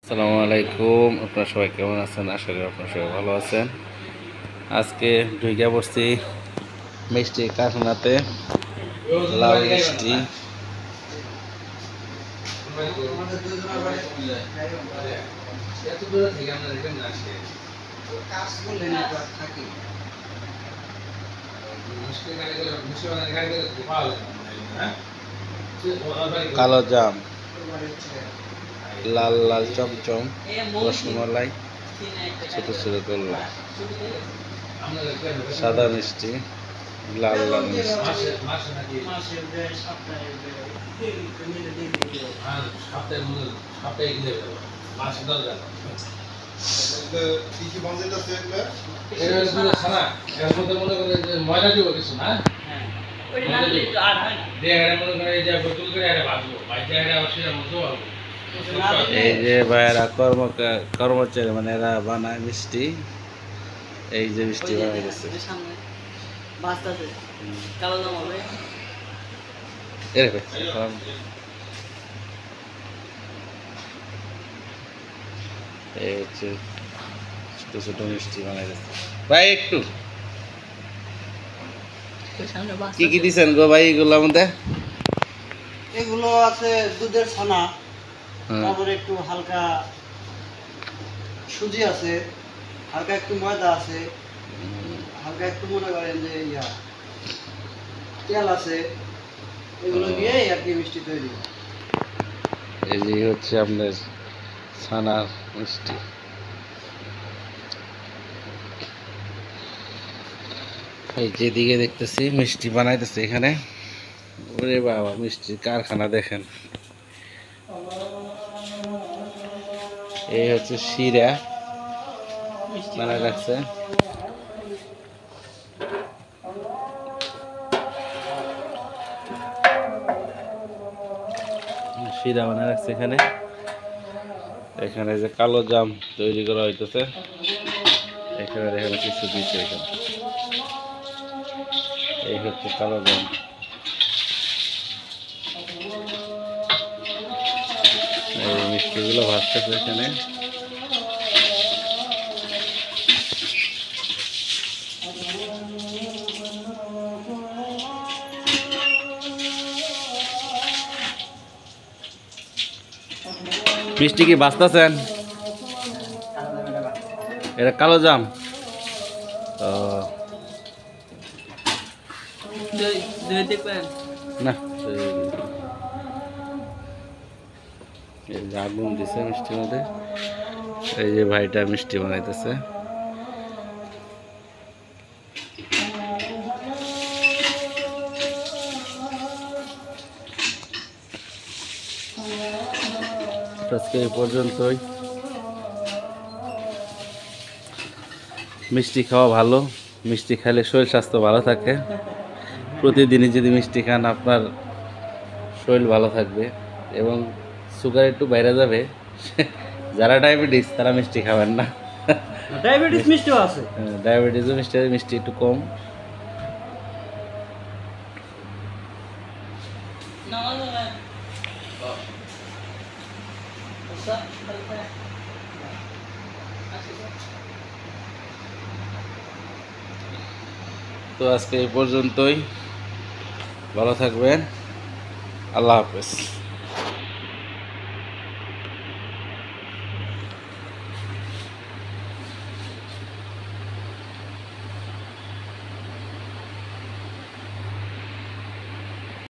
আসসালামু আলাইকুম। আপনারা সবাই কেমন আছেন? আশা করি আপনারা সবাই ভালো আছেন। আজকে ঢুইকা পড়ছি মিষ্টি কারখানাতে। লাল মিষ্টি, কালো জাম, লাল লাল চমচম, রসমালাই, ছোট ছোট গোল্লা, সাদা মিষ্টি, লাল লাল মিষ্টি। ময়দা দিব কিছু না এই যে ভাইয়েরা কর্মচারী মানে এরা বানায় মিষ্টি। এই যে মিষ্টি বানাই গেছে এই হচ্ছে ছোট ছোট মিষ্টি বানাই গেছে ভাই। একটু কি কি দিচ্ছেন গো ভাই এগুলোর মধ্যে? এগুলো আছে দুধের ছানা, তারপরে একটু হালকা সুজি আছে, হালকা একটু ময়দা আছে, হালকা একটু মনে করেন যে তেল আছে। এগুলো দিয়ে আর কি মিষ্টি তৈরি। এই যে হচ্ছে আপনার ছানার মিষ্টি। এই যেদিকে দেখতেছি মিষ্টি বানাইতেছে এখানে। ওরে বাবা, মিষ্টির কারখানা দেখেন। এই হচ্ছে শিরা বানায় রাখছে। শিরা বানায় রাখছে এখানে। এখানে যে কালো জাম তৈরি করা হইতেছে। এখানে এখানে কিছু দিচ্ছে এখানে। এই হচ্ছে কালো জাম। এই মিষ্টিগুলো ভাজতেছে এখানে। মিষ্টি কি ভাজতেছেন? এটা কালো জাম। না, এই যে আগুন দিছে মিষ্টির মধ্যে। এই যে ভাইটা মিষ্টি বানাইতেছে। আজকে এই পর্যন্তই। মিষ্টি খাওয়া ভালো। মিষ্টি খেলে শরীর স্বাস্থ্য ভালো থাকে। প্রতিদিনই যদি মিষ্টি খান আপনার শরীর ভালো থাকবে এবং সুগার একটু বাইরে যাবে। যারা ডায়াবেটিস তারা মিষ্টি খাবেন না। ডায়াবেটিস মিষ্টিও আছে। ডায়াবেটিসও মিষ্টি, মিষ্টি একটু কম। তো আজকে এই পর্যন্তই। ভালো থাকবেন। আল্লাহ হাফেজ।